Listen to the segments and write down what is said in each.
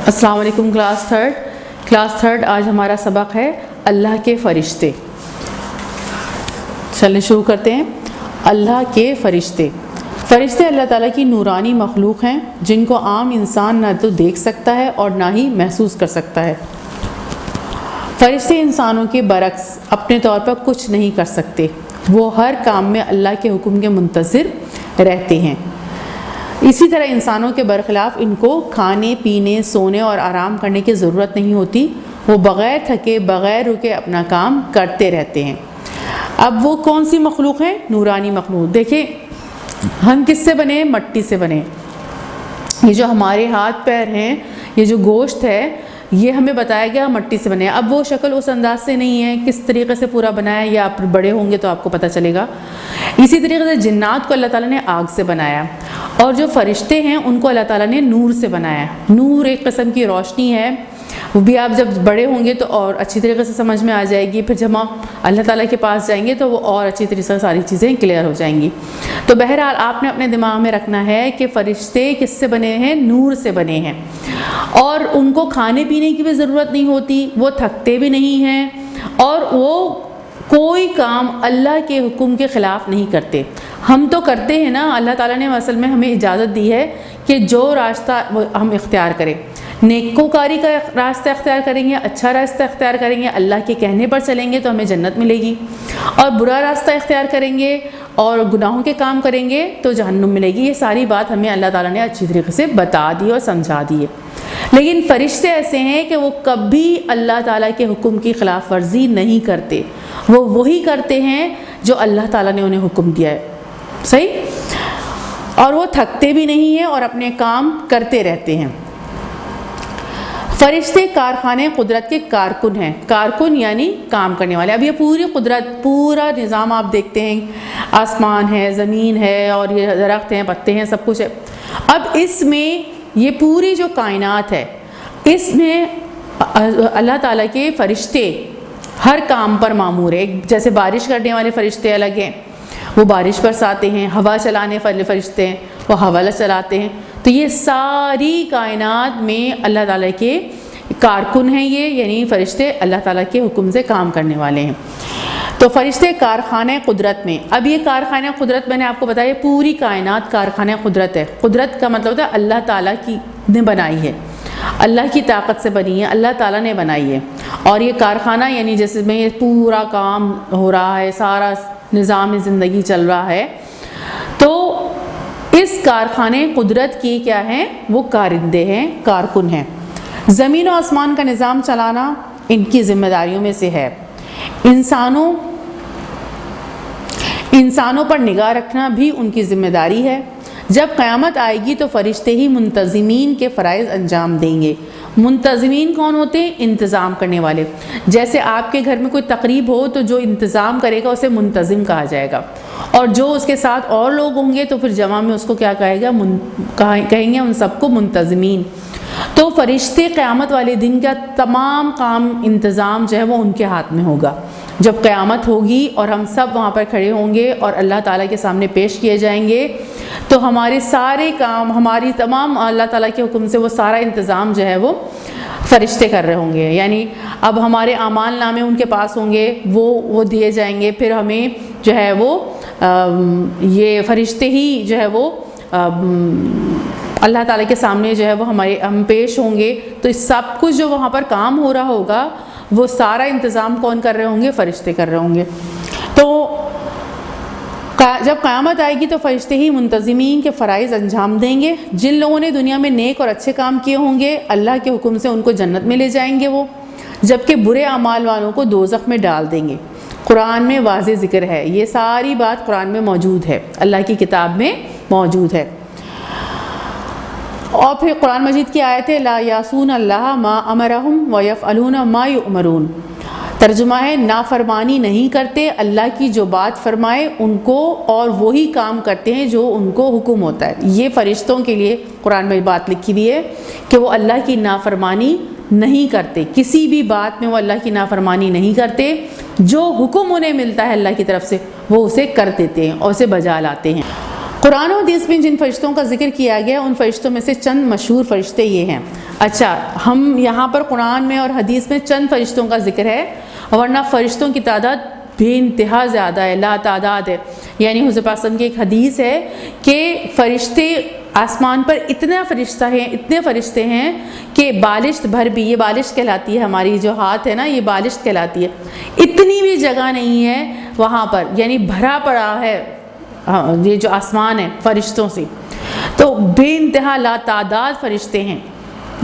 السلام علیکم class third آج ہمارا سبق ہے اللہ کے فرشتے. چلیں شروع کرتے ہیں. اللہ کے فرشتے اللہ تعالیٰ کی نورانی مخلوق ہیں جن کو عام انسان نہ تو دیکھ سکتا ہے اور نہ ہی محسوس کر سکتا ہے. فرشتے انسانوں کے برعکس اپنے طور پر کچھ نہیں کر سکتے. وہ ہر کام میں اللہ کے حکم کے منتظر رہتے ہیں. اسی طرح انسانوں کے برخلاف ان کو کھانے پینے سونے اور آرام کرنے کی ضرورت نہیں ہوتی. وہ بغیر تھکے بغیر رکے اپنا کام کرتے رہتے ہیں. اب وہ کون سی مخلوق ہے؟ نورانی مخلوق. دیکھیں ہم کس سے بنے؟ مٹی سے بنے. یہ جو ہمارے ہاتھ پیر ہیں، یہ جو گوشت ہے، یہ ہمیں بتایا گیا مٹی سے بنے. اب وہ شکل اس انداز سے نہیں ہے. کس طریقے سے پورا بنایا ہے، یا آپ بڑے ہوں گے تو آپ کو پتہ چلے گا. اسی طریقے سے جنات کو اللہ تعالیٰ نے آگ سے بنایا، اور جو فرشتے ہیں ان کو اللہ تعالیٰ نے نور سے بنایا. نور ایک قسم کی روشنی ہے. وہ بھی آپ جب بڑے ہوں گے تو اور اچھی طریقے سے سمجھ میں آ جائے گی. پھر جب ہم اللہ تعالیٰ کے پاس جائیں گے تو وہ اور اچھی طریقے سے ساری چیزیں کلیئر ہو جائیں گی. تو بہرحال آپ نے اپنے دماغ میں رکھنا ہے کہ فرشتے کس سے بنے ہیں؟ نور سے بنے ہیں. اور ان کو کھانے پینے کی بھی ضرورت نہیں ہوتی. وہ تھکتے بھی نہیں ہیں، اور وہ کوئی کام اللہ کے حکم کے خلاف نہیں کرتے. ہم تو کرتے ہیں نا. اللہ تعالیٰ نے اصل میں ہمیں اجازت دی ہے کہ جو راستہ ہم اختیار کریں، نیکوکاری کا راستہ اختیار کریں گے، اچھا راستہ اختیار کریں گے، اللہ کے کہنے پر چلیں گے تو ہمیں جنت ملے گی. اور برا راستہ اختیار کریں گے اور گناہوں کے کام کریں گے تو جہنم ملے گی. یہ ساری بات ہمیں اللہ تعالیٰ نے اچھی طریقے سے بتا دی اور سمجھا دی ہے. لیکن فرشتے ایسے ہیں کہ وہ کبھی اللہ تعالیٰ کے حکم کی خلاف ورزی نہیں کرتے. وہ وہی کرتے ہیں جو اللہ تعالیٰ نے انہیں حکم دیا ہے. صحیح. اور وہ تھکتے بھی نہیں ہیں اور اپنے کام کرتے رہتے ہیں. فرشتے کارخانے قدرت کے کارکن ہیں. کارکن یعنی کام کرنے والے. اب یہ پوری قدرت، پورا نظام آپ دیکھتے ہیں، آسمان ہے، زمین ہے، اور یہ درخت ہیں، پتے ہیں، سب کچھ ہے. اب اس میں یہ پوری جو کائنات ہے، اس میں اللہ تعالیٰ کے فرشتے ہر کام پر مامور ہیں. جیسے بارش کرنے والے فرشتے الگ ہیں، وہ بارش برساتے ہیں. ہوا چلانے والے فرشتے ہیں، وہ ہوا چلاتے ہیں. تو یہ ساری کائنات میں اللہ تعالیٰ کے کارکن ہیں یہ، یعنی فرشتے اللہ تعالیٰ کے حکم سے کام کرنے والے ہیں. تو فرشتے کارخانہ قدرت میں. اب یہ کارخانہ قدرت میں نے آپ کو بتایا پوری کائنات کارخانہ قدرت ہے. قدرت کا مطلب ہوتا ہے اللہ تعالیٰ کی نے بنائی ہے، اللہ کی طاقت سے بنی ہے، اللہ تعالیٰ نے بنائی ہے. اور یہ کارخانہ یعنی جس میں یہ پورا کام ہو رہا ہے، سارا نظام زندگی چل رہا ہے. تو اس کارخانے قدرت کی کیا ہیں؟ وہ کارندے ہیں، کارکن ہیں. زمین و آسمان کا نظام چلانا ان کی ذمہ داریوں میں سے ہے. انسانوں پر نگاہ رکھنا بھی ان کی ذمہ داری ہے. جب قیامت آئے گی تو فرشتے ہی منتظمین کے فرائض انجام دیں گے. منتظمین کون ہوتے ہیں؟ انتظام کرنے والے. جیسے آپ کے گھر میں کوئی تقریب ہو تو جو انتظام کرے گا اسے منتظم کہا جائے گا، اور جو اس کے ساتھ اور لوگ ہوں گے تو پھر جمع میں اس کو کیا کہیں گے ان سب کو منتظمین. تو فرشتے قیامت والے دن کا تمام کام انتظام جو ہے وہ ان کے ہاتھ میں ہوگا. جب قیامت ہوگی اور ہم سب وہاں پر کھڑے ہوں گے اور اللہ تعالیٰ کے سامنے پیش کیے جائیں گے تو ہمارے سارے کام، ہماری تمام اللہ تعالیٰ کے حکم سے وہ سارا انتظام جو ہے وہ فرشتے کر رہے ہوں گے. یعنی اب ہمارے اعمال نامے ان کے پاس ہوں گے، وہ دیے جائیں گے. پھر ہمیں جو ہے وہ یہ فرشتے ہی جو ہے وہ اللہ تعالیٰ کے سامنے جو ہے وہ ہم پیش ہوں گے. تو اس سب کچھ جو وہاں پر کام ہو رہا ہوگا وہ سارا انتظام کون کر رہے ہوں گے؟ فرشتے کر رہے ہوں گے. تو جب قیامت آئے گی تو فرشتے ہی منتظمین کے فرائض انجام دیں گے. جن لوگوں نے دنیا میں نیک اور اچھے کام کیے ہوں گے اللہ کے حکم سے ان کو جنت میں لے جائیں گے وہ، جبکہ برے اعمال والوں کو دوزخ میں ڈال دیں گے. قرآن میں واضح ذکر ہے. یہ ساری بات قرآن میں موجود ہے، اللہ کی کتاب میں موجود ہے. اور پھر قرآن مجید کی آیت ہے لا یعصون اللہ ما امرہم ویفعلون ما یؤمرون. ترجمہ ہے نافرمانی نہیں کرتے اللہ کی جو بات فرمائے ان کو، اور وہی کام کرتے ہیں جو ان کو حکم ہوتا ہے. یہ فرشتوں کے لیے قرآن میں بات لکھی ہوئی ہے کہ وہ اللہ کی نافرمانی نہیں کرتے. کسی بھی بات میں وہ اللہ کی نافرمانی نہیں کرتے. جو حکم انہیں ملتا ہے اللہ کی طرف سے وہ اسے کر دیتے ہیں اور اسے بجا لاتے ہیں. قرآن و حدیث میں جن فرشتوں کا ذکر کیا گیا ان فرشتوں میں سے چند مشہور فرشتے یہ ہیں. اچھا، ہم یہاں پر قرآن میں اور حدیث میں چند فرشتوں کا ذکر ہے، ورنہ فرشتوں کی تعداد بے انتہا زیادہ ہے، لا تعداد ہے. یعنی حضور پاک صلی اللہ علیہ وسلم کی ایک حدیث ہے کہ فرشتے آسمان پر اتنے فرشتے ہیں کہ بالشت بھر بھی، یہ بالشت کہلاتی ہے، ہماری جو ہاتھ ہے نا یہ بالشت کہلاتی ہے، اتنی بھی جگہ نہیں ہے وہاں پر، یعنی بھرا پڑا ہے یہ جو آسمان ہے فرشتوں سے. تو بے انتہا لا تعداد فرشتے ہیں،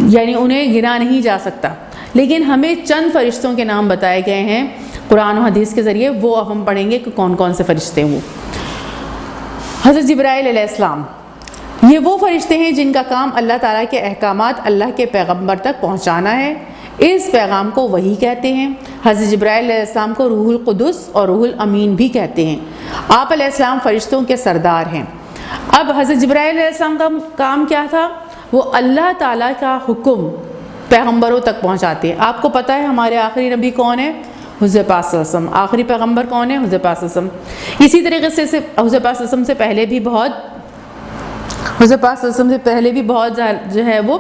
یعنی انہیں گنا نہیں جا سکتا. لیکن ہمیں چند فرشتوں کے نام بتائے گئے ہیں قرآن و حدیث کے ذریعے، وہ اب ہم پڑھیں گے کہ کون کون سے فرشتے ہیں. وہ حضرت جبرائیل علیہ السلام، یہ وہ فرشتے ہیں جن کا کام اللہ تعالیٰ کے احکامات اللہ کے پیغمبر تک پہنچانا ہے. اس پیغام کو وحی کہتے ہیں. حضرت جبرائیل علیہ السلام کو روح القدس اور روح الامین بھی کہتے ہیں. آپ علیہ السلام فرشتوں کے سردار ہیں. اب حضرت جبرائیل علیہ السلام کا کام کیا تھا؟ وہ اللہ تعالیٰ کا حکم پیغمبروں تک پہنچاتے ہیں. آپ کو پتہ ہے ہمارے آخری نبی کون ہے؟ حضور پاک صلی اللہ علیہ وسلم. آخری پیغمبر کون ہے؟ حضور پاک صلی اللہ علیہ وسلم. اسی طریقے سے حضور پاک صلی اللہ علیہ وسلم سے پہلے بھی بہت جو ہے وہ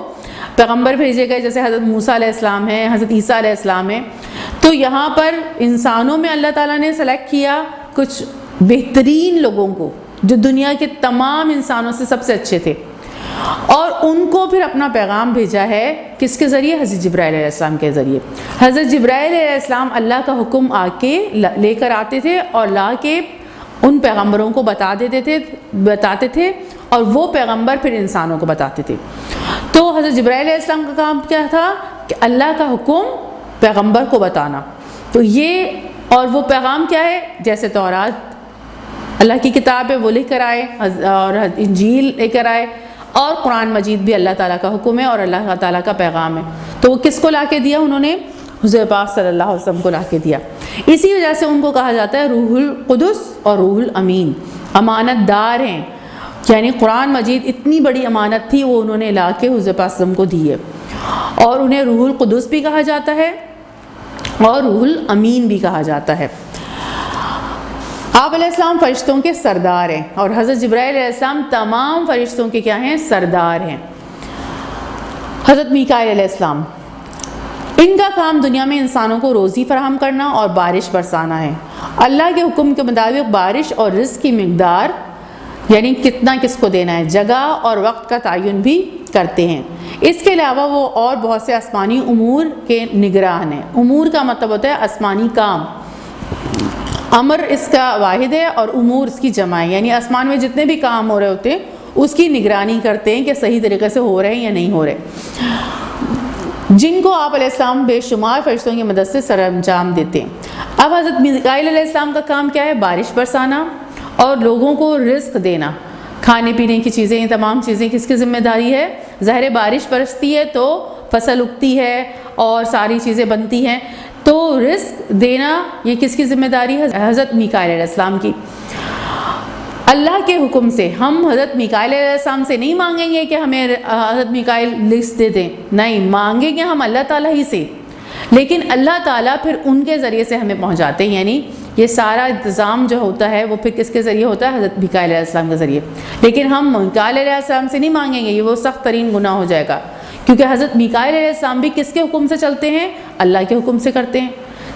پیغمبر بھیجے گئے، جیسے حضرت موسیٰ علیہ السلام ہے، حضرت عیسیٰ علیہ السلام ہے. تو یہاں پر انسانوں میں اللہ تعالیٰ نے سلیکٹ کیا کچھ بہترین لوگوں کو جو دنیا کے تمام انسانوں سے سب سے اچھے تھے، اور ان کو پھر اپنا پیغام بھیجا ہے کس کے ذریعے؟ حضرت جبرائیل علیہ السلام کے ذریعے. حضرت جبرائیل علیہ السلام اللہ کا حکم آ کے لے کر آتے تھے اور لا کے ان پیغمبروں کو بتاتے تھے اور وہ پیغمبر پھر انسانوں کو بتاتے تھے. تو حضرت جبرائیل علیہ السلام کا کام کیا تھا کہ اللہ کا حکم پیغمبر کو بتانا. تو یہ اور وہ پیغام کیا ہے؟ جیسے تورات اللہ کی کتاب ہے وہ لے کر آئے، اور انجیل لے کر آئے، اور قرآن مجید بھی اللہ تعالیٰ کا حکم ہے اور اللہ تعالیٰ کا پیغام ہے. تو وہ کس کو لا کے دیا؟ انہوں نے حضور پاک صلی اللہ علیہ وسلم کو لا کے دیا. اسی وجہ سے ان کو کہا جاتا ہے روح القدس اور روح الامین، امانت دار ہیں. یعنی قرآن مجید اتنی بڑی امانت تھی، وہ انہوں نے لا کے حضور پاک صلی اللہ علیہ وسلم کو دی ہے. اور انہیں روح القدس بھی کہا جاتا ہے اور روح الامین بھی کہا جاتا ہے. آپ علیہ السلام فرشتوں کے سردار ہیں، اور حضرت جبرائیل علیہ السلام تمام فرشتوں کے کیا ہیں؟ سردار ہیں. حضرت میکائیل علیہ السلام، ان کا کام دنیا میں انسانوں کو روزی فراہم کرنا اور بارش برسانا ہے. اللہ کے حکم کے مطابق بارش اور رزق کی مقدار، یعنی کتنا کس کو دینا ہے، جگہ اور وقت کا تعین بھی کرتے ہیں. اس کے علاوہ وہ اور بہت سے آسمانی امور کے نگران ہیں. امور کا مطلب ہوتا ہے آسمانی کام. امر اس کا واحد ہے اور امور اس کی جمع ہے، یعنی آسمان میں جتنے بھی کام ہو رہے ہوتے ہیں اس کی نگرانی کرتے ہیں کہ صحیح طریقے سے ہو رہے ہیں یا نہیں ہو رہے، جن کو آپ علیہ السلام بے شمار فرشتوں کی مدد سے سر انجام دیتے ہیں. اب حضرت میکائیل علیہ السلام کا کام کیا ہے؟ بارش برسانا اور لوگوں کو رزق دینا، کھانے پینے کی چیزیں. یہ تمام چیزیں کس کی ذمہ داری ہے؟ ظاہر بارش برستی ہے تو فصل اگتی ہے اور ساری چیزیں بنتی ہیں، تو رزق دینا یہ کس کی ذمہ داری ہے؟ حضرت میکائیل علیہ السلام کی. اللہ کے حکم سے ہم حضرت میکائیل علیہ السلام سے نہیں مانگیں گے کہ ہمیں حضرت میکائیل لسٹ دے دیں، نہیں، مانگیں گے ہم اللہ تعالیٰ ہی سے، لیکن اللہ تعالیٰ پھر ان کے ذریعے سے ہمیں پہنچاتے ہیں. یعنی یہ سارا انتظام جو ہوتا ہے وہ پھر کس کے ذریعے ہوتا ہے؟ حضرت میکائیل علیہ السلام کے ذریعے. لیکن ہم میکائیل علیہ السلام سے نہیں مانگیں گے، یہ وہ سخت ترین گناہ ہو جائے گا، کیونکہ حضرت میکائیل علیہ السلام بھی کس کے حکم سے چلتے ہیں؟ اللہ کے حکم سے کرتے ہیں.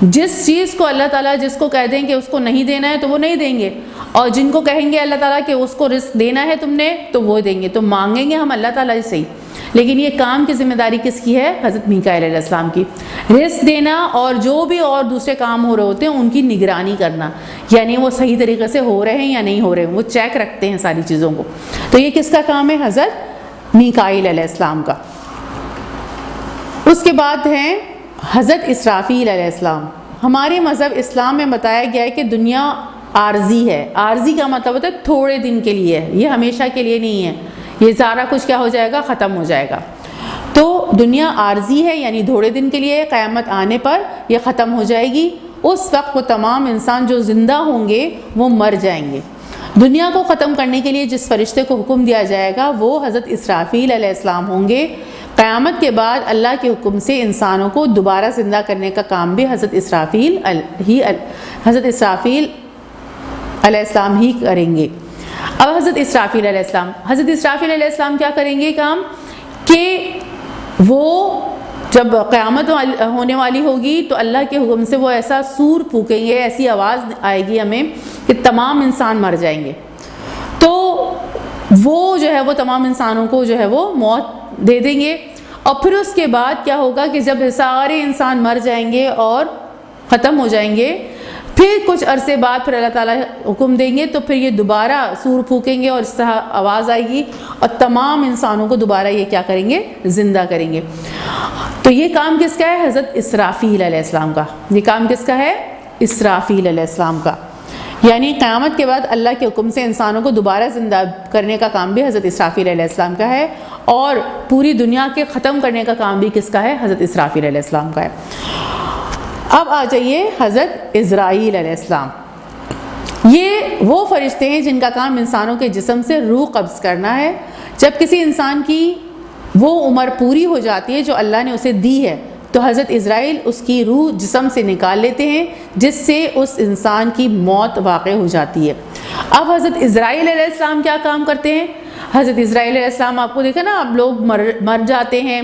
جس چیز کو اللہ تعالیٰ جس کو کہہ دیں کہ اس کو نہیں دینا ہے تو وہ نہیں دیں گے، اور جن کو کہیں گے اللہ تعالیٰ کہ اس کو رزق دینا ہے تم نے تو وہ دیں گے. تو مانگیں گے ہم اللہ تعالیٰ سے ہی، لیکن یہ کام کی ذمہ داری کس کی ہے؟ حضرت میکائیل علیہ السلام کی. رزق دینا اور جو بھی اور دوسرے کام ہو رہے ہوتے ہیں ان کی نگرانی کرنا، یعنی وہ صحیح طریقے سے ہو رہے ہیں یا نہیں ہو رہے ہیں، وہ چیک رکھتے ہیں ساری چیزوں کو. تو یہ کس کا کام ہے؟ حضرت میکائیل علیہ السلام کا. اس کے بعد ہیں حضرت اسرافیل علیہ السلام. ہمارے مذہب اسلام میں بتایا گیا ہے کہ دنیا عارضی ہے. عارضی کا مطلب ہوتا ہے تھوڑے دن کے لیے ہے، یہ ہمیشہ کے لیے نہیں ہے، یہ سارا کچھ کیا ہو جائے گا؟ ختم ہو جائے گا. تو دنیا عارضی ہے، یعنی تھوڑے دن کے لیے، قیامت آنے پر یہ ختم ہو جائے گی. اس وقت وہ تمام انسان جو زندہ ہوں گے وہ مر جائیں گے. دنیا کو ختم کرنے کے لیے جس فرشتے کو حکم دیا جائے گا وہ حضرت اسرافیل علیہ السلام ہوں گے. قیامت کے بعد اللہ کے حکم سے انسانوں کو دوبارہ زندہ کرنے کا کام بھی حضرت اسرافیل علیہ السلام ہی کریں گے. اب حضرت اسرافیل علیہ السلام، حضرت اسرافیل علیہ السلام کیا کریں گے کام کہ وہ جب قیامت ہونے والی ہوگی تو اللہ کے حکم سے وہ ایسا سور پھونکیں گے، ایسی آواز آئے گی ہمیں کہ تمام انسان مر جائیں گے. تو وہ جو ہے وہ تمام انسانوں کو جو ہے وہ موت دے دیں گے. اور پھر اس کے بعد کیا ہوگا کہ جب سارے انسان مر جائیں گے اور ختم ہو جائیں گے، پھر کچھ عرصے بعد پھر اللہ تعالیٰ حکم دیں گے تو پھر یہ دوبارہ سور پھونکیں گے اور اس طرح آواز آئے گی اور تمام انسانوں کو دوبارہ یہ کیا کریں گے؟ زندہ کریں گے. تو یہ کام کس کا ہے؟ حضرت اسرافیل علیہ السلام کا. یہ کام کس کا ہے؟ اسرافیل علیہ السلام کا. یعنی قیامت کے بعد اللہ کے حکم سے انسانوں کو دوبارہ زندہ کرنے کا کام بھی حضرت اسرافیل علیہ السلام کا ہے، اور پوری دنیا کے ختم کرنے کا کام بھی کس کا ہے؟ حضرت اسرافیل علیہ السلام کا ہے. اب آ جائیے حضرت عزرائیل علیہ السلام. یہ وہ فرشتے ہیں جن کا کام انسانوں کے جسم سے روح قبض کرنا ہے. جب کسی انسان کی وہ عمر پوری ہو جاتی ہے جو اللہ نے اسے دی ہے تو حضرت عزرائیل اس کی روح جسم سے نکال لیتے ہیں، جس سے اس انسان کی موت واقع ہو جاتی ہے. اب حضرت عزرائیل علیہ السلام کیا کام کرتے ہیں؟ حضرت عزرائیل علیہ السلام آپ کو دیکھا نا، اب لوگ مر جاتے ہیں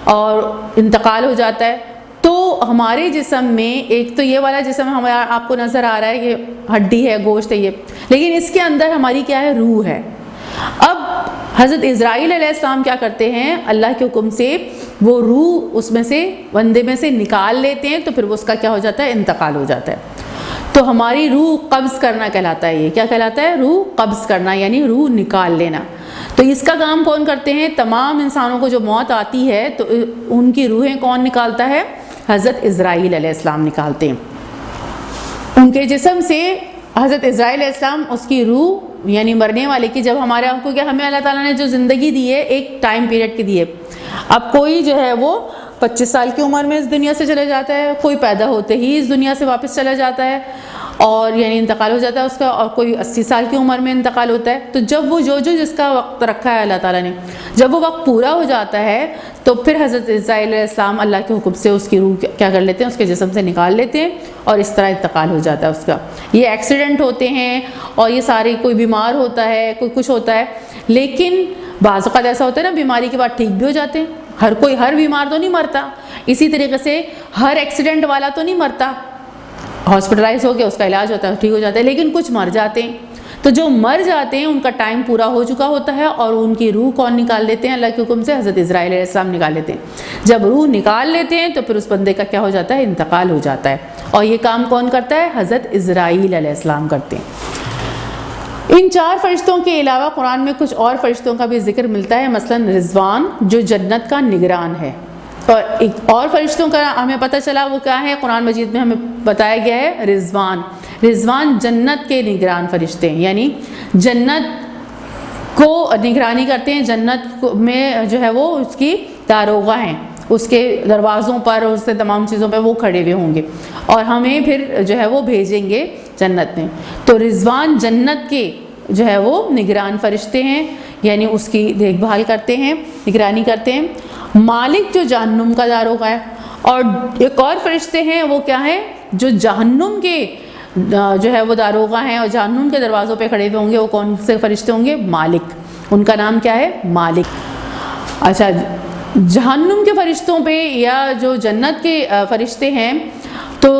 اور انتقال ہو جاتا ہے، تو ہمارے جسم میں ایک تو یہ والا جسم ہمارا آپ کو نظر آ رہا ہے کہ ہڈی ہے، گوشت ہے یہ، لیکن اس کے اندر ہماری کیا ہے؟ روح ہے. اب حضرت عزرائیل علیہ السلام کیا کرتے ہیں؟ اللہ کے حکم سے وہ روح اس میں سے بندے میں سے نکال لیتے ہیں، تو پھر اس کا کیا ہو جاتا ہے؟ انتقال ہو جاتا ہے. تو ہماری روح قبض کرنا کہلاتا ہے. یہ کیا کہلاتا ہے؟ روح قبض کرنا، یعنی روح نکال لینا. تو اس کا کام کون کرتے ہیں؟ تمام انسانوں کو جو موت آتی ہے تو ان کی روحیں کون نکالتا ہے؟ حضرت عزرائیل علیہ السلام نکالتے ہیں. ان کے جسم سے حضرت عزرائیل علیہ السلام اس کی روح یعنی مرنے والے کی، جب ہمارے آپ کو کیا ہمیں اللہ تعالیٰ نے جو زندگی دی ہے ایک ٹائم پیریڈ کی دی ہے. اب کوئی جو ہے وہ 25 سال کی عمر میں اس دنیا سے چلا جاتا ہے، کوئی پیدا ہوتے ہی اس دنیا سے واپس چلا جاتا ہے اور یعنی انتقال ہو جاتا ہے اس کا، اور کوئی 80 سال کی عمر میں انتقال ہوتا ہے. تو جب وہ جو جس کا وقت رکھا ہے اللہ تعالیٰ نے، جب وہ وقت پورا ہو جاتا ہے تو پھر حضرت عزرائیل علیہ السلام اللہ کے حکم سے اس کی روح کیا کر لیتے ہیں؟ اس کے جسم سے نکال لیتے ہیں اور اس طرح انتقال ہو جاتا ہے اس کا. یہ ایکسیڈنٹ ہوتے ہیں اور یہ سارے، کوئی بیمار ہوتا ہے، کوئی کچھ ہوتا ہے، لیکن بعض اوقات ایسا ہوتا ہے نا بیماری کے بعد ٹھیک بھی ہو جاتے ہیں. ہر بیمار تو نہیں مرتا. اسی طریقے سے ہر ایکسیڈنٹ والا تو نہیں مرتا، ہاسپٹلائز ہو کے اس کا علاج ہوتا ہے، ٹھیک ہو جاتا ہے، لیکن کچھ مر جاتے ہیں. تو جو مر جاتے ہیں ان کا ٹائم پورا ہو چکا ہوتا ہے اور ان کی روح کون نکال دیتے ہیں؟ اللہ کے حکم سے حضرت عزرائیل علیہ السلام نکال لیتے ہیں. جب روح نکال لیتے ہیں تو پھر اس بندے کا کیا ہو جاتا ہے؟ انتقال ہو جاتا ہے. اور یہ کام کون کرتا ہے؟ حضرت عزرائیل علیہ السلام کرتے ہیں. ان 4 فرشتوں کے علاوہ قرآن میں کچھ اور فرشتوں کا بھی ذکر ملتا ہے، مثلا رضوان جو جنت کا نگران ہے. اور ایک اور فرشتوں کا ہمیں پتہ چلا وہ کیا ہے؟ قرآن مجید میں ہمیں بتایا گیا ہے رضوان. رضوان جنت کے نگران فرشتے ہیں، یعنی جنت کو نگرانی کرتے ہیں. جنت میں جو ہے وہ اس کی داروغہ ہیں، اس کے دروازوں پر اور اس سے تمام چیزوں پہ وہ کھڑے ہوئے ہوں گے اور ہمیں پھر جو ہے وہ بھیجیں گے جنت میں. تو رضوان جنت کے جو ہے وہ نگران فرشتے ہیں، یعنی اس کی دیکھ بھال کرتے ہیں، نگرانی کرتے ہیں. مالک جو جہنم کا داروغہ ہے. اور ایک اور فرشتے ہیں وہ کیا ہیں؟ جو جہنم کے جو ہے وہ داروغہ ہیں اور جہنم کے دروازوں پہ کھڑے ہوئے ہوں گے. وہ کون سے فرشتے ہوں گے؟ مالک. ان کا نام کیا ہے؟ مالک. اچھا، جہنم کے فرشتوں پہ یا جو جنت کے فرشتے ہیں تو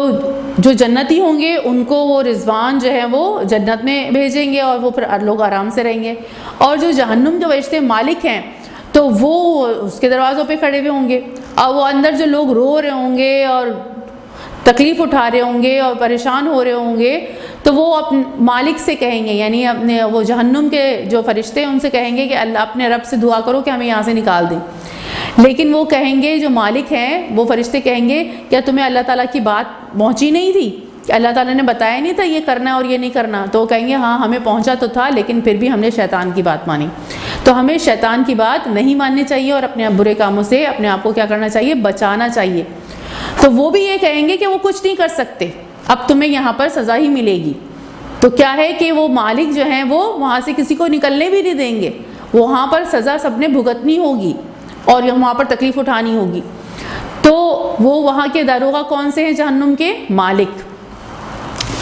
جو جنتی ہوں گے ان کو وہ رضوان جو ہے وہ جنت میں بھیجیں گے اور وہ پھر لوگ آرام سے رہیں گے. اور جو جہنم کے فرشتے مالک ہیں تو وہ اس کے دروازوں پہ کھڑے ہوئے ہوں گے اور وہ اندر جو لوگ رو رہے ہوں گے اور تکلیف اٹھا رہے ہوں گے اور پریشان ہو رہے ہوں گے تو وہ اپنے مالک سے کہیں گے، یعنی اپنے وہ جہنم کے جو فرشتے ہیں ان سے کہیں گے کہ اللہ اپنے رب سے دعا کرو کہ ہمیں یہاں سے نکال دیں. لیکن وہ کہیں گے، جو مالک ہیں وہ فرشتے کہیں گے کیا تمہیں اللہ تعالیٰ کی بات پہنچی نہیں تھی؟ کہ اللہ تعالیٰ نے بتایا نہیں تھا یہ کرنا اور یہ نہیں کرنا؟ تو وہ کہیں گے ہاں ہمیں پہنچا تو تھا لیکن پھر بھی ہم نے شیطان کی بات مانی. تو ہمیں شیطان کی بات نہیں ماننی چاہیے اور اپنے برے کاموں سے اپنے آپ کو کیا کرنا چاہیے؟ بچانا چاہیے. تو وہ بھی یہ کہیں گے کہ وہ کچھ نہیں کر سکتے، اب تمہیں یہاں پر سزا ہی ملے گی. تو کیا ہے کہ وہ مالک جو ہیں وہ وہاں سے کسی کو نکلنے بھی نہیں دیں گے، وہاں پر سزا سب نے بھگتنی ہوگی اور وہاں پر تکلیف اٹھانی ہوگی. تو وہ وہاں کے داروغہ کون سے ہیں؟ جہنم کے مالک.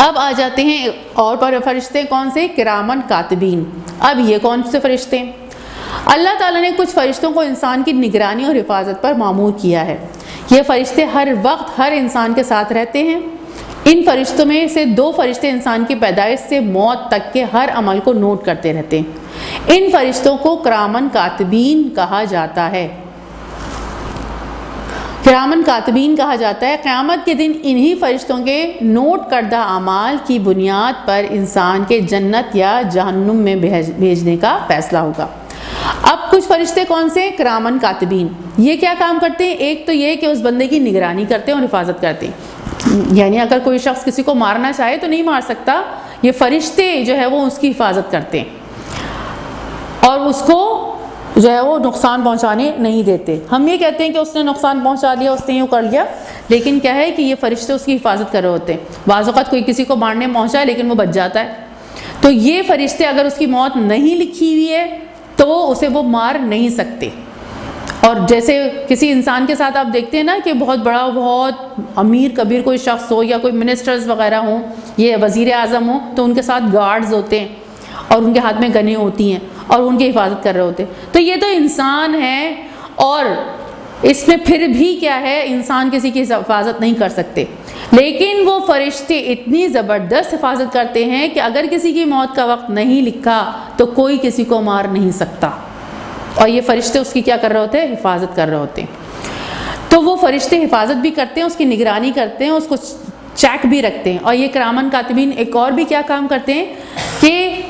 اب آ جاتے ہیں اور فرشتے کون سے؟ کرامن کاتبین۔ اب یہ کون سے فرشتے ہیں؟ اللہ تعالیٰ نے کچھ فرشتوں کو انسان کی نگرانی اور حفاظت پر مامور کیا ہے۔ یہ فرشتے ہر وقت ہر انسان کے ساتھ رہتے ہیں۔ ان فرشتوں میں سے 2 فرشتے انسان کی پیدائش سے موت تک کے ہر عمل کو نوٹ کرتے رہتے ہیں۔ ان فرشتوں کو کرامن کاتبین کہا جاتا ہے۔ کرامن کاتبین کہا جاتا ہے۔ قیامت کے دن انہی فرشتوں کے نوٹ کردہ اعمال کی بنیاد پر انسان کے جنت یا جہنم میں بھیجنے کا فیصلہ ہوگا۔ اب کچھ فرشتے کون سے؟ کرامن کاتبین۔ یہ کیا کام کرتے ہیں؟ ایک تو یہ کہ اس بندے کی نگرانی کرتے ہیں اور حفاظت کرتے ہیں، یعنی اگر کوئی شخص کسی کو مارنا چاہے تو نہیں مار سکتا، یہ فرشتے جو ہے وہ اس کی حفاظت کرتے ہیں اور اس کو جو ہے وہ نقصان پہنچانے نہیں دیتے۔ ہم یہ کہتے ہیں کہ اس نے نقصان پہنچا لیا، اس نے یوں کر لیا، لیکن کیا ہے کہ یہ فرشتے اس کی حفاظت کر رہے ہوتے ہیں۔ بعض اوقات کوئی کسی کو مارنے پہنچا ہے لیکن وہ بچ جاتا ہے، تو یہ فرشتے اگر اس کی موت نہیں لکھی ہوئی ہے تو اسے وہ مار نہیں سکتے۔ اور جیسے کسی انسان کے ساتھ آپ دیکھتے ہیں نا کہ بہت بڑا، بہت امیر کبیر کوئی شخص ہو یا کوئی منسٹرز وغیرہ ہوں، یہ وزیر اعظم ہوں، تو ان کے ساتھ گارڈز ہوتے ہیں اور ان کے ہاتھ میں گنیں ہوتی ہیں اور ان کی حفاظت کر رہے ہوتے ہیں۔ تو یہ تو انسان ہے اور اس میں پھر بھی کیا ہے، انسان کسی کی حفاظت نہیں کر سکتے، لیکن وہ فرشتے اتنی زبردست حفاظت کرتے ہیں کہ اگر کسی کی موت کا وقت نہیں لکھا تو کوئی کسی کو مار نہیں سکتا، اور یہ فرشتے اس کی کیا کر رہے ہوتے ہیں؟ حفاظت کر رہے ہوتے ہیں۔ تو وہ فرشتے حفاظت بھی کرتے ہیں، اس کی نگرانی کرتے ہیں، اس کو چیک بھی رکھتے ہیں۔ اور یہ کرامن کاتبین ایک اور بھی کیا کام کرتے ہیں کہ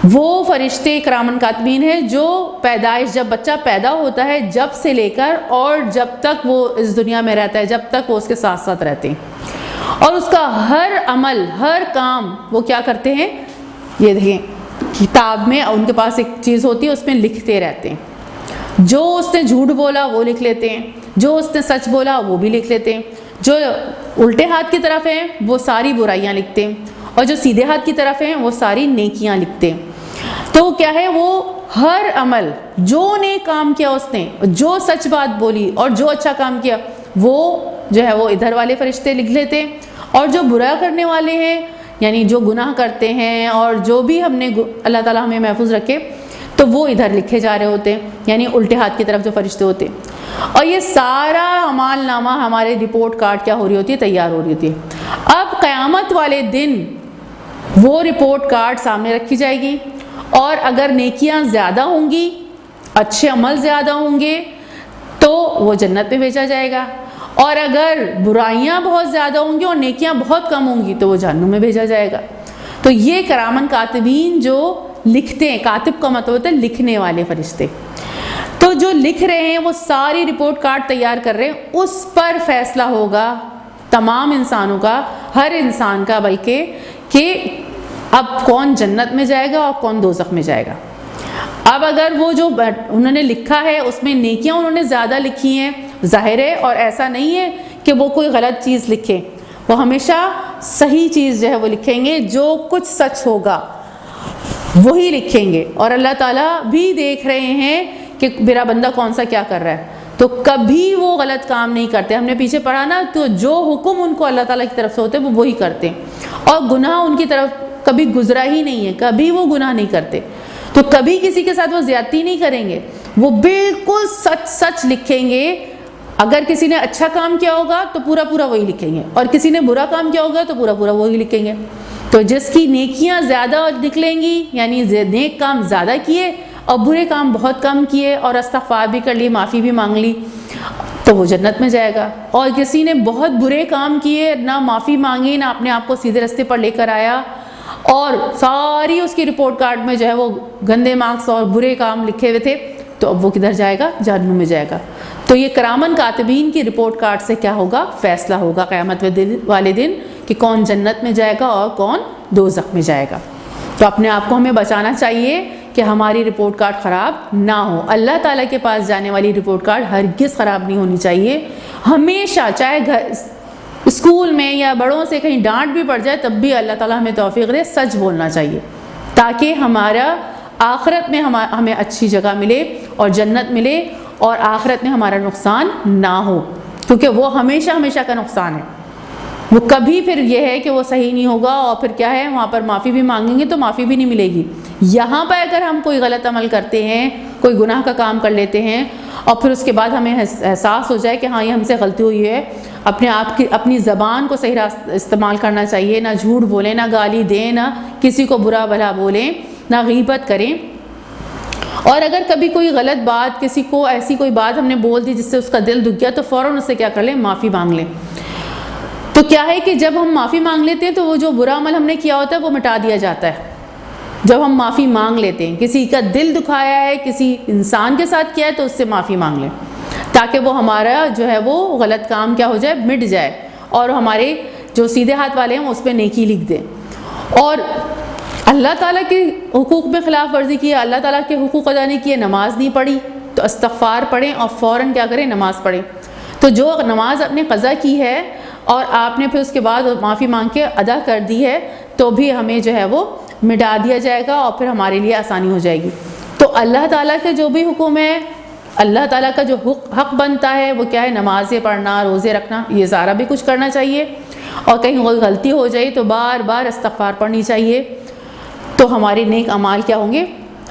وہ فرشتے کرامن کاتبین ہیں جو پیدائش، جب بچہ پیدا ہوتا ہے جب سے لے کر اور جب تک وہ اس دنیا میں رہتا ہے، جب تک وہ اس کے ساتھ ساتھ رہتے ہیں، اور اس کا ہر عمل، ہر کام وہ کیا کرتے ہیں؟ یہ دیکھیں کتاب میں ان کے پاس ایک چیز ہوتی ہے، اس میں لکھتے رہتے ہیں۔ جو اس نے جھوٹ بولا وہ لکھ لیتے ہیں، جو اس نے سچ بولا وہ بھی لکھ لیتے ہیں، جو الٹے ہاتھ کی طرف ہیں وہ ساری برائیاں لکھتے ہیں، اور جو سیدھے ہاتھ کی طرف ہیں وہ ساری نیکیاں لکھتے ہیں۔ تو کیا ہے، وہ ہر عمل، جو نیک کام کیا اس نے، جو سچ بات بولی اور جو اچھا کام کیا، وہ جو ہے وہ ادھر والے فرشتے لکھ لیتے ہیں، اور جو برا کرنے والے ہیں، یعنی جو گناہ کرتے ہیں اور جو بھی ہم نے، اللہ تعالیٰ ہمیں محفوظ رکھے، تو وہ ادھر لکھے جا رہے ہوتے ہیں، یعنی الٹے ہاتھ کی طرف جو فرشتے ہوتے ہیں۔ اور یہ سارا اعمال نامہ ہمارے رپورٹ کارڈ کیا ہو رہی ہوتی ہے؟ تیار ہو رہی ہوتی ہے۔ اب قیامت والے دن وہ رپورٹ کارڈ سامنے رکھی جائے گی، اور اگر نیکیاں زیادہ ہوں گی، اچھے عمل زیادہ ہوں گے تو وہ جنت میں بھیجا جائے گا، اور اگر برائیاں بہت زیادہ ہوں گی اور نیکیاں بہت کم ہوں گی تو وہ جہنم میں بھیجا جائے گا۔ تو یہ کرامن کاتبین جو لکھتے ہیں، کاتب کا مطلب ہوتا ہے لکھنے والے فرشتے، تو جو لکھ رہے ہیں وہ ساری رپورٹ کارڈ تیار کر رہے ہیں، اس پر فیصلہ ہوگا تمام انسانوں کا، ہر انسان کا بلکہ، کہ اب کون جنت میں جائے گا اور کون دوزخ میں جائے گا۔ اب اگر وہ جو انہوں نے لکھا ہے اس میں نیکیاں انہوں نے زیادہ لکھی ہیں، ظاہر ہے، اور ایسا نہیں ہے کہ وہ کوئی غلط چیز لکھے، وہ ہمیشہ صحیح چیز جو ہے وہ لکھیں گے، جو کچھ سچ ہوگا وہی لکھیں گے، اور اللہ تعالیٰ بھی دیکھ رہے ہیں کہ میرا بندہ کون سا کیا کر رہا ہے، تو کبھی وہ غلط کام نہیں کرتے۔ ہم نے پیچھے پڑھا نا، تو جو حکم ان کو اللہ تعالیٰ کی طرف سے ہوتے ہیں وہ وہی کرتے ہیں، اور گناہ ان کی طرف کبھی گزرا ہی نہیں ہے، کبھی وہ گناہ نہیں کرتے، تو کبھی کسی کے ساتھ وہ زیادتی نہیں کریں گے، وہ بالکل سچ سچ لکھیں گے۔ اگر کسی نے اچھا کام کیا ہوگا تو پورا پورا وہی لکھیں گے، اور کسی نے برا کام کیا ہوگا تو پورا پورا وہی لکھیں گے۔ تو جس کی نیکیاں زیادہ نکلیں گی، یعنی نیک کام زیادہ کیے اور برے کام بہت کم کیے اور استغفار بھی کر لی، معافی بھی مانگ لی، تو وہ جنت میں جائے گا۔ اور کسی نے بہت برے کام کیے، نہ معافی مانگی، نہ اپنے آپ کو سیدھے راستے پر لے کر آیا، اور ساری اس کی رپورٹ کارڈ میں جو ہے وہ گندے مارکس اور برے کام لکھے ہوئے تھے، تو اب وہ کدھر جائے گا؟ جہنم میں جائے گا۔ تو یہ کرامن کاتبین کی رپورٹ کارڈ سے کیا ہوگا؟ فیصلہ ہوگا قیامت والے دن کہ کون جنت میں جائے گا اور کون دوزخ میں جائے گا۔ تو اپنے آپ کو ہمیں بچانا چاہیے کہ ہماری رپورٹ کارڈ خراب نہ ہو۔ اللہ تعالیٰ کے پاس جانے والی رپورٹ کارڈ ہرگز خراب نہیں ہونی چاہیے، ہمیشہ، چاہے گھر، اسکول میں یا بڑوں سے کہیں ڈانٹ بھی پڑ جائے تب بھی اللہ تعالیٰ ہمیں توفیق دے، سچ بولنا چاہیے، تاکہ ہمارا آخرت میں ہمیں اچھی جگہ ملے اور جنت ملے، اور آخرت میں ہمارا نقصان نہ ہو، کیونکہ وہ ہمیشہ ہمیشہ کا نقصان ہے۔ وہ کبھی پھر یہ ہے کہ وہ صحیح نہیں ہوگا، اور پھر کیا ہے وہاں پر معافی بھی مانگیں گے تو معافی بھی نہیں ملے گی۔ یہاں پر اگر ہم کوئی غلط عمل کرتے ہیں، کوئی گناہ کا کام کر لیتے ہیں، اور پھر اس کے بعد ہمیں احساس ہو جائے کہ ہاں یہ ہم سے غلطی ہوئی ہے، اپنی زبان کو صحیح استعمال کرنا چاہیے، نہ جھوٹ بولیں، نہ گالی دیں، نہ کسی کو برا بھلا بولیں، نہ غیبت کریں۔ اور اگر کبھی کوئی غلط بات، کسی کو ایسی کوئی بات ہم نے بول دی جس سے اس کا دل دکھ گیا، تو فوراً اس سے کیا کر لیں، معافی مانگ لیں۔ تو کیا ہے کہ جب ہم معافی مانگ لیتے ہیں تو وہ جو برا عمل ہم نے کیا ہوتا ہے وہ مٹا دیا جاتا ہے۔ جب ہم معافی مانگ لیتے ہیں، کسی کا دل دکھایا ہے، کسی انسان کے ساتھ کیا ہے، تو اس سے معافی مانگ لیں، تاکہ وہ ہمارا جو ہے وہ غلط کام کیا ہو جائے، مٹ جائے، اور ہمارے جو سیدھے ہاتھ والے ہیں اس پہ نیکی لکھ دیں۔ اور اللہ تعالیٰ کے حقوق میں خلاف ورزی کی ہے، اللہ تعالیٰ کے حقوق ادا نہیں کیے، نماز نہیں پڑھی، تو استغفار پڑھیں اور فوراً کیا کریں، نماز پڑھیں۔ تو جو نماز آپ نے قضا کی ہے اور آپ نے پھر اس کے بعد معافی مانگ کے ادا کر دی ہے، تو بھی ہمیں جو ہے وہ مٹا دیا جائے گا، اور پھر ہمارے لیے آسانی ہو جائے گی۔ تو اللہ تعالیٰ کے جو بھی حکم ہے، اللہ تعالیٰ کا جو حق بنتا ہے وہ کیا ہے، نمازیں پڑھنا، روزے رکھنا، یہ سارا بھی کچھ کرنا چاہیے۔ اور کہیں کوئی غلطی ہو جائے تو بار بار استغفار پڑھنی چاہیے، تو ہمارے نیک اعمال کیا ہوں گے،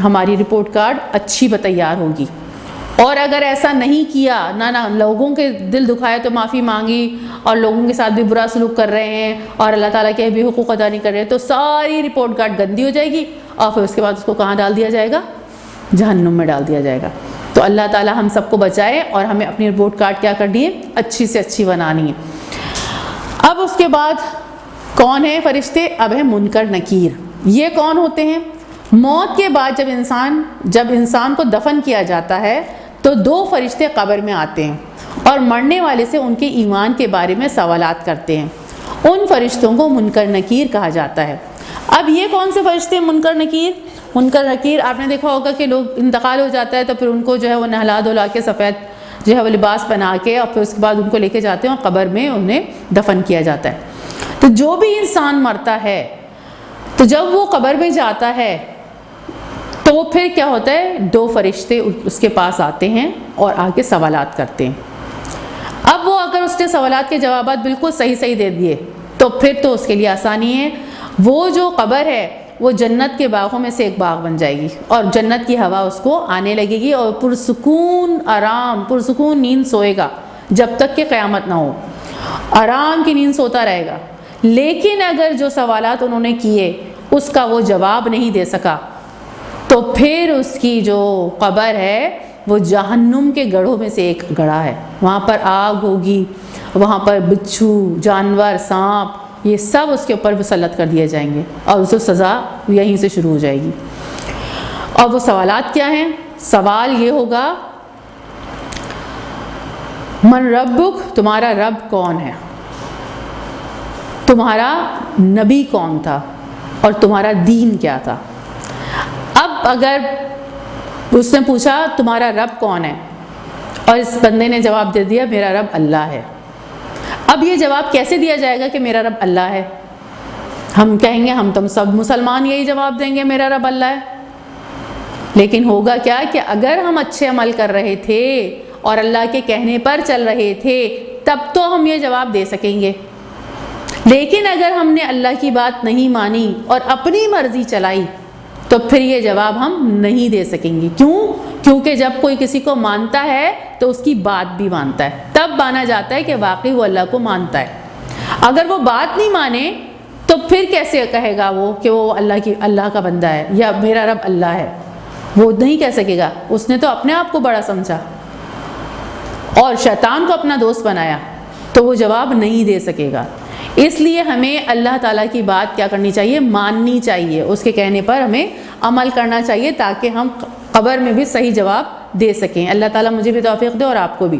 ہماری رپورٹ کارڈ اچھی تیار ہوگی۔ اور اگر ایسا نہیں کیا، نہ لوگوں کے دل دکھائے تو معافی مانگی، اور لوگوں کے ساتھ بھی برا سلوک کر رہے ہیں، اور اللہ تعالیٰ کے بھی حقوق ادا نہیں کر رہے ہیں، تو ساری رپورٹ کارڈ گندی ہو جائے گی، اور پھر اس کے بعد اس کو کہاں ڈال دیا جائے گا، جہنم میں ڈال دیا جائے گا۔ تو اللہ تعالیٰ ہم سب کو بچائے، اور ہمیں اپنی رپورٹ کارڈ کیا کرنی ہے، اچھی سے اچھی بنانی ہے۔ اب اس کے بعد کون ہے فرشتے؟ اب ہے منکر نکیر۔ یہ کون ہوتے ہیں؟ موت کے بعد جب انسان کو دفن کیا جاتا ہے تو 2 فرشتے قبر میں آتے ہیں اور مرنے والے سے ان کے ایمان کے بارے میں سوالات کرتے ہیں۔ ان فرشتوں کو منکر نکیر کہا جاتا ہے۔ اب یہ کون سے فرشتے ہیں منکر نکیر؟ منکر نکیر آپ نے دیکھا ہوگا کہ لوگ انتقال ہو جاتا ہے تو پھر ان کو جو ہے وہ نہلا دھلا کے سفید جو ہے وہ لباس بنا کے، اور پھر اس کے بعد ان کو لے کے جاتے ہیں اور قبر میں انہیں دفن کیا جاتا ہے۔ تو جو بھی انسان مرتا ہے تو جب وہ قبر میں جاتا ہے تو پھر کیا ہوتا ہے، 2 فرشتے اس کے پاس آتے ہیں اور آ کے سوالات کرتے ہیں۔ اب وہ اگر اس نے سوالات کے جوابات بالکل صحیح دے دیے تو پھر تو اس کے لیے آسانی ہے، وہ جو قبر ہے وہ جنت کے باغوں میں سے ایک باغ بن جائے گی، اور جنت کی ہوا اس کو آنے لگے گی، اور پرسکون آرام، پرسکون نیند سوئے گا جب تک کہ قیامت نہ ہو، آرام کی نیند سوتا رہے گا۔ لیکن اگر جو سوالات انہوں نے کیے اس کا وہ جواب نہیں دے سکا تو پھر اس کی جو قبر ہے وہ جہنم کے گڑھوں میں سے ایک گڑھا ہے، وہاں پر آگ ہوگی، وہاں پر بچھو، جانور، سانپ، یہ سب اس کے اوپر مسلط کر دیے جائیں گے، اور اس کو سزا یہیں سے شروع ہو جائے گی۔ اور وہ سوالات کیا ہیں؟ سوال یہ ہوگا، من ربک، تمہارا رب کون ہے، تمہارا نبی کون تھا، اور تمہارا دین کیا تھا۔ اب اگر اس نے پوچھا تمہارا رب کون ہے، اور اس بندے نے جواب دے دیا میرا رب اللہ ہے، اب یہ جواب کیسے دیا جائے گا کہ میرا رب اللہ ہے؟ ہم کہیں گے، ہم تم سب مسلمان یہی جواب دیں گے میرا رب اللہ ہے۔ لیکن ہوگا کیا کہ اگر ہم اچھے عمل کر رہے تھے اور اللہ کے کہنے پر چل رہے تھے تب تو ہم یہ جواب دے سکیں گے، لیکن اگر ہم نے اللہ کی بات نہیں مانی اور اپنی مرضی چلائی تو پھر یہ جواب ہم نہیں دے سکیں گے۔ کیوں؟ کیونکہ جب کوئی کسی کو مانتا ہے تو اس کی بات بھی مانتا ہے، تب مانا جاتا ہے کہ واقعی وہ اللہ کو مانتا ہے۔ اگر وہ بات نہیں مانے تو پھر کیسے کہے گا وہ کہ وہ اللہ کا بندہ ہے یا میرا رب اللہ ہے؟ وہ نہیں کہہ سکے گا، اس نے تو اپنے آپ کو بڑا سمجھا اور شیطان کو اپنا دوست بنایا، تو وہ جواب نہیں دے سکے گا۔ اس لیے ہمیں اللہ تعالیٰ کی بات کیا کرنی چاہیے؟ ماننی چاہیے، اس کے کہنے پر ہمیں عمل کرنا چاہیے تاکہ ہم قبر میں بھی صحیح جواب دے سکیں۔ اللہ تعالیٰ مجھے بھی توفیق دے اور آپ کو بھی۔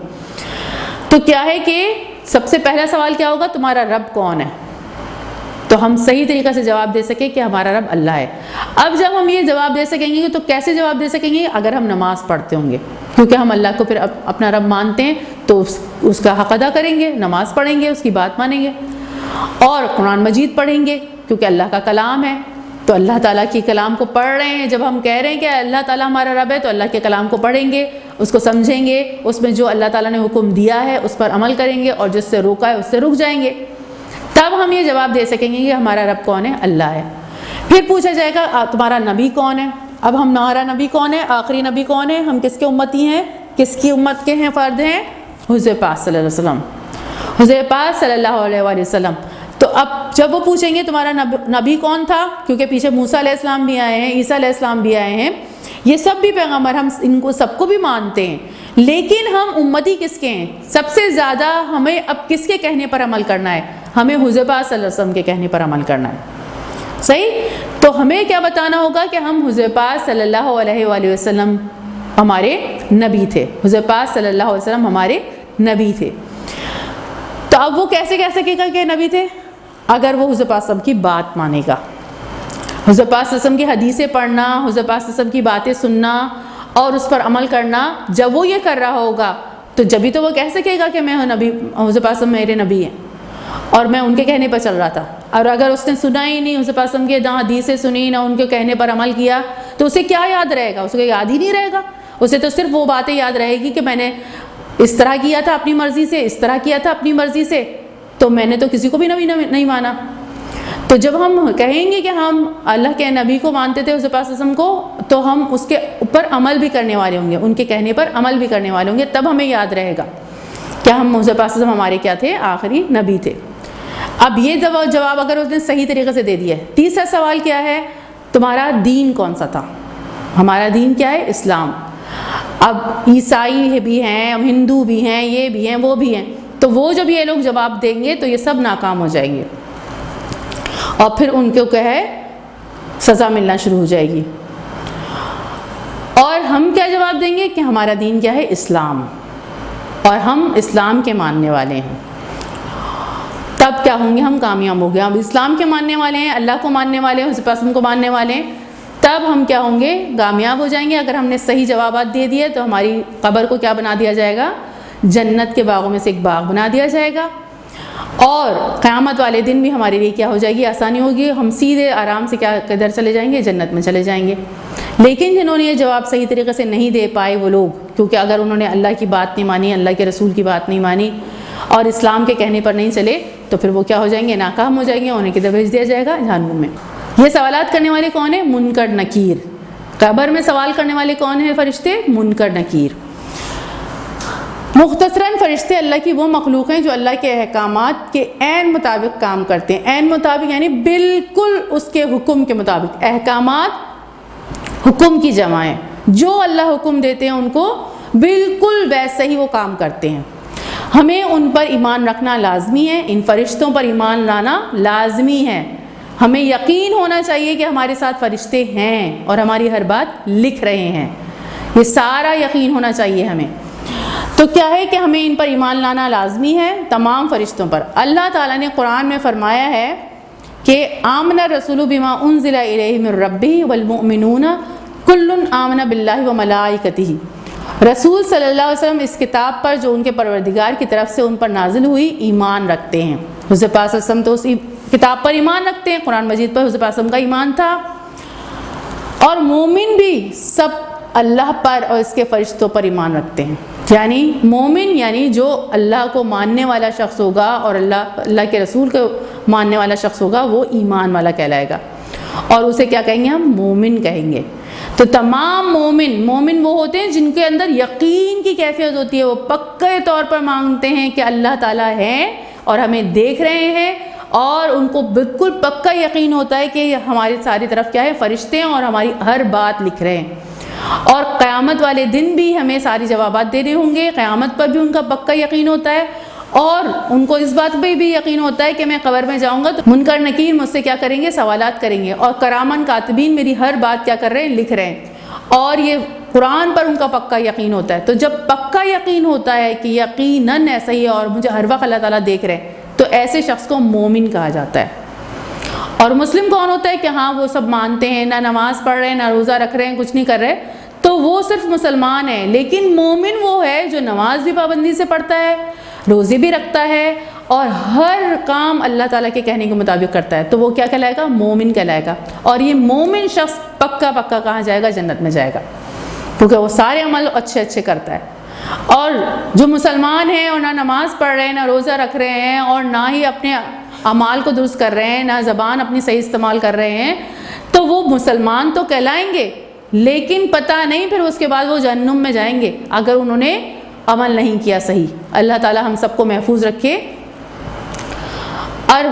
تو کیا ہے کہ سب سے پہلا سوال کیا ہوگا؟ تمہارا رب کون ہے؟ تو ہم صحیح طریقے سے جواب دے سکیں کہ ہمارا رب اللہ ہے۔ اب جب ہم یہ جواب دے سکیں گے تو کیسے جواب دے سکیں گے؟ اگر ہم نماز پڑھتے ہوں گے، کیونکہ ہم اللہ کو پھر اپنا رب مانتے ہیں تو اس کا حق ادا کریں گے، نماز پڑھیں گے، اس کی بات مانیں گے، اور قرآن مجید پڑھیں گے کیونکہ اللہ کا کلام ہے۔ تو اللہ تعالیٰ کے کلام کو پڑھ رہے ہیں، جب ہم کہہ رہے ہیں کہ اللہ تعالیٰ ہمارا رب ہے تو اللہ کے کلام کو پڑھیں گے، اس کو سمجھیں گے، اس میں جو اللہ تعالیٰ نے حکم دیا ہے اس پر عمل کریں گے، اور جس سے روکا ہے اس سے رک جائیں گے۔ تب ہم یہ جواب دے سکیں گے کہ ہمارا رب کون ہے؟ اللہ ہے۔ پھر پوچھا جائے گا تمہارا نبی کون ہے؟ اب ہمارا نبی کون ہے؟ آخری نبی کون ہے؟ ہم کس کے امتی ہیں؟ کس کی امت کے ہیں؟ فرد ہیں حضور پاک صلی اللہ علیہ وسلم، حضور پاک صلی اللہ علیہ وآلہ وسلم۔ تو اب جب وہ پوچھیں گے تمہارا نبی کون تھا، کیونکہ پیچھے موسیٰ علیہ السلام بھی آئے ہیں، عیسیٰ علیہ السلام بھی آئے ہیں، یہ سب بھی پیغمبر، ہم ان کو سب کو بھی مانتے ہیں، لیکن ہم امتی کس کے ہیں؟ سب سے زیادہ ہمیں اب کس کے کہنے پر عمل کرنا ہے؟ ہمیں حضور پاک صلی اللہ علیہ وسلم کے کہنے پر عمل کرنا ہے، صحیح؟ تو ہمیں کیا بتانا ہوگا کہ ہم حضور پاک صلی اللہ علیہ وآلہ وسلم ہمارے نبی تھے، حضور پاک صلی اللہ علیہ وسلم ہمارے نبی تھے۔ تو اب وہ کیسے کہہ سکے گا کہ نبی تھے؟ اگر وہ حضور پاک صلی اللہ علیہ وسلم کی بات مانے گا، حضور پاک صلی اللہ علیہ وسلم کی حدیثیں پڑھنا، حضور پاک صلی اللہ علیہ وسلم کی باتیں سننا اور اس پر عمل کرنا، جب وہ یہ کر رہا ہوگا تو جبھی تو وہ کہہ سکے گا کہ میں نبی، حضور پاک صلی اللہ علیہ وسلم میرے نبی ہیں اور میں ان کے کہنے پر چل رہا تھا۔ اور اگر اس نے سنا ہی نہیں، حضور پاک صلی اللہ علیہ وسلم کی نہ حدیثیں سنی نہ ان کے کہنے پر عمل کیا، تو اسے کیا یاد رہے گا؟ اسے یاد ہی نہیں رہے گا، اسے تو صرف وہ باتیں یاد رہے گی کہ میں نے اس طرح کیا تھا اپنی مرضی سے، اس طرح کیا تھا اپنی مرضی سے، تو میں نے تو کسی کو بھی نبی نہیں مانا۔ تو جب ہم کہیں گے کہ ہم اللہ کے نبی کو مانتے تھے، حضور پاک صلی اللہ علیہ وسلم کو، تو ہم اس کے اوپر عمل بھی کرنے والے ہوں گے، ان کے کہنے پر عمل بھی کرنے والے ہوں گے، تب ہمیں یاد رہے گا کہ ہم حضور پاک صلی اللہ علیہ وسلم ہمارے کیا تھے؟ آخری نبی تھے۔ اب یہ جواب اگر اس نے صحیح طریقے سے دے دیا ہے، تیسرا سوال کیا ہے؟ تمہارا دین کون سا تھا؟ ہمارا دین کیا ہے؟ اسلام۔ اب عیسائی بھی ہیں، ہندو بھی ہیں، یہ بھی ہیں، وہ بھی ہیں، تو وہ جب یہ لوگ جواب دیں گے تو یہ سب ناکام ہو جائیں گے اور پھر ان کو کیا ہے؟ سزا ملنا شروع ہو جائے گی۔ اور ہم کیا جواب دیں گے کہ ہمارا دین کیا ہے؟ اسلام، اور ہم اسلام کے ماننے والے ہیں۔ تب کیا ہوں گے؟ ہم کامیاب ہو گئے، ہم اسلام کے ماننے والے ہیں، اللہ کو ماننے والے ہیں، حضور پاک کو ماننے والے ہیں، تب ہم کیا ہوں گے؟ کامیاب ہو جائیں گے۔ اگر ہم نے صحیح جوابات دے دیے تو ہماری قبر کو کیا بنا دیا جائے گا؟ جنت کے باغوں میں سے ایک باغ بنا دیا جائے گا، اور قیامت والے دن بھی ہمارے لیے کیا ہو جائے گی؟ آسانی ہوگی، ہم سیدھے آرام سے کیا کدھر چلے جائیں گے؟ جنت میں چلے جائیں گے۔ لیکن جنہوں نے یہ جواب صحیح طریقے سے نہیں دے پائے وہ لوگ، کیونکہ اگر انہوں نے اللہ کی بات نہیں مانی، اللہ کے رسول کی بات نہیں مانی اور اسلام کے کہنے پر نہیں چلے، تو پھر وہ کیا ہو جائیں گے؟ ناکام ہو جائیں گے، انہیں کدھر بھیج دیا جائے گا؟ جہنم میں۔ یہ سوالات کرنے والے کون ہیں؟ منکر نکیر۔ قبر میں سوال کرنے والے کون ہیں فرشتے؟ منکر نکیر۔ مختصراً فرشتے اللہ کی وہ مخلوق ہیں جو اللہ کے احکامات کے عین مطابق کام کرتے ہیں۔ عین مطابق یعنی بالکل اس کے حکم کے مطابق۔ احکامات حکم کی جمع ہے، جو اللہ حکم دیتے ہیں ان کو بالکل ویسے ہی وہ کام کرتے ہیں۔ ہمیں ان پر ایمان رکھنا لازمی ہے، ان فرشتوں پر ایمان لانا لازمی ہے۔ ہمیں یقین ہونا چاہیے کہ ہمارے ساتھ فرشتے ہیں اور ہماری ہر بات لکھ رہے ہیں، یہ سارا یقین ہونا چاہیے ہمیں۔ تو کیا ہے کہ ہمیں ان پر ایمان لانا لازمی ہے، تمام فرشتوں پر۔ اللہ تعالیٰ نے قرآن میں فرمایا ہے کہ آمن الرسول بما انزل الیہ من ربہ والمؤمنون کل آمن باللہ وملائکتہ۔ رسول صلی اللہ علیہ وسلم اس کتاب پر جو ان کے پروردگار کی طرف سے ان پر نازل ہوئی ایمان رکھتے ہیں۔ حضور پاک صلی اللہ علیہ وسلم تو اس کتاب پر ایمان رکھتے ہیں، قرآن مجید پر حضور پاک صلی اللہ علیہ وسلم کا ایمان تھا، اور مومن بھی سب اللہ پر اور اس کے فرشتوں پر ایمان رکھتے ہیں۔ یعنی مومن یعنی جو اللہ کو ماننے والا شخص ہوگا اور اللہ کے رسول کو ماننے والا شخص ہوگا وہ ایمان والا کہلائے گا، اور اسے کیا کہیں گے؟ ہم مومن کہیں گے۔ تو تمام مومن وہ ہوتے ہیں جن کے اندر یقین کی کیفیت ہوتی ہے، وہ پکے طور پر مانتے ہیں کہ اللہ تعالیٰ ہے اور ہمیں دیکھ رہے ہیں، اور ان کو بالکل پکا یقین ہوتا ہے کہ ہماری ساری طرف کیا ہے؟ فرشتے ہیں اور ہماری ہر بات لکھ رہے ہیں، اور قیامت والے دن بھی ہمیں ساری جوابات دینے ہوں گے، قیامت پر بھی ان کا پکا یقین ہوتا ہے، اور ان کو اس بات پہ بھی یقین ہوتا ہے کہ میں قبر میں جاؤں گا تو منکر نکیر مجھ سے کیا کریں گے؟ سوالات کریں گے، اور کرامن کاتبین میری ہر بات کیا کر رہے ہیں؟ لکھ رہے ہیں، اور یہ قرآن پر ان کا پکا یقین ہوتا ہے۔ تو جب پکا یقین ہوتا ہے کہ یقیناً ایسا ہی ہے اور مجھے ہر وقت اللہ تعالیٰ دیکھ رہے ہیں، تو ایسے شخص کو مومن کہا جاتا ہے۔ اور مسلم کون ہوتا ہے کہ ہاں وہ سب مانتے ہیں، نہ نماز پڑھ رہے ہیں، نہ روزہ رکھ رہے ہیں، کچھ نہیں کر رہے، تو وہ صرف مسلمان ہے۔ لیکن مومن وہ ہے جو نماز بھی پابندی سے پڑھتا ہے، روزے بھی رکھتا ہے، اور ہر کام اللہ تعالیٰ کے کہنے کے مطابق کرتا ہے، تو وہ کیا کہلائے گا؟ مومن کہلائے گا۔ اور یہ مومن شخص پکا کہاں جائے گا؟ جنت میں جائے گا، کیونکہ وہ سارے عمل اچھے کرتا ہے۔ اور جو مسلمان ہیں اور نہ نماز پڑھ رہے ہیں، نہ روزہ رکھ رہے ہیں، اور نہ ہی اپنے اعمال کو درست کر رہے ہیں، نہ زبان اپنی صحیح استعمال کر رہے ہیں، تو وہ مسلمان تو کہلائیں گے، لیکن پتہ نہیں پھر اس کے بعد وہ جہنم میں جائیں گے اگر انہوں نے عمل نہیں کیا صحیح۔ اللہ تعالی ہم سب کو محفوظ رکھے۔ اور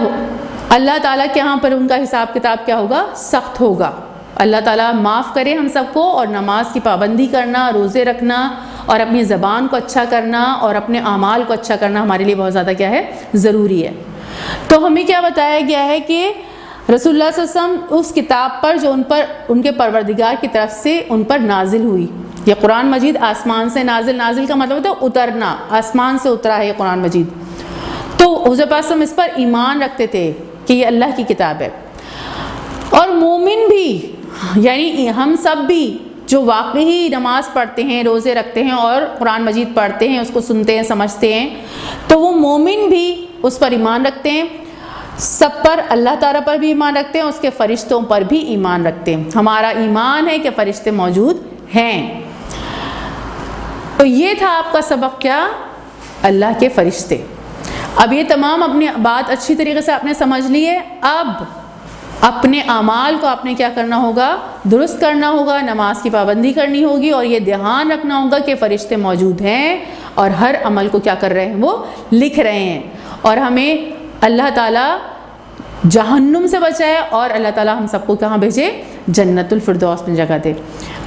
اللہ تعالیٰ کے ہاں پر ان کا حساب کتاب کیا ہوگا؟ سخت ہوگا۔ اللہ تعالیٰ معاف کرے ہم سب کو، اور نماز کی پابندی کرنا، روزے رکھنا، اور اپنی زبان کو اچھا کرنا اور اپنے اعمال کو اچھا کرنا ہمارے لیے بہت زیادہ کیا ہے؟ ضروری ہے۔ تو ہمیں کیا بتایا گیا ہے کہ رسول اللہ صلی اللہ علیہ وسلم اس کتاب پر جو ان کے پروردگار کی طرف سے ان پر نازل ہوئی، یہ قرآن مجید آسمان سے نازل کا مطلب ہوتا ہے اترنا، آسمان سے اترا ہے یہ قرآن مجید۔ تو حضور پاک ہم اس پر ایمان رکھتے تھے کہ یہ اللہ کی کتاب ہے، اور مومن بھی، یعنی ہم سب بھی جو واقعی نماز پڑھتے ہیں، روزے رکھتے ہیں اور قرآن مجید پڑھتے ہیں، اس کو سنتے ہیں، سمجھتے ہیں، تو وہ مومن بھی اس پر ایمان رکھتے ہیں، سب پر، اللہ تعالیٰ پر بھی ایمان رکھتے ہیں، اس کے فرشتوں پر بھی ایمان رکھتے ہیں۔ ہمارا ایمان ہے کہ فرشتے موجود ہیں۔ تو یہ تھا آپ کا سبق، کیا؟ اللہ کے فرشتے۔ اب یہ تمام اپنی بات اچھی طریقے سے آپ نے سمجھ لی ہے۔ اب اپنے اعمال کو آپ نے کیا کرنا ہوگا؟ درست کرنا ہوگا، نماز کی پابندی کرنی ہوگی، اور یہ دھیان رکھنا ہوگا کہ فرشتے موجود ہیں اور ہر عمل کو کیا کر رہے ہیں؟ وہ لکھ رہے ہیں، اور ہمیں اللہ تعالیٰ جہنم سے بچائے، اور اللہ تعالیٰ ہم سب کو کہاں بھیجے؟ جنت الفردوس میں جگہ دے۔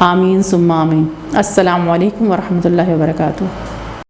آمین ثم آمین۔ السلام علیکم ورحمۃ اللہ وبرکاتہ۔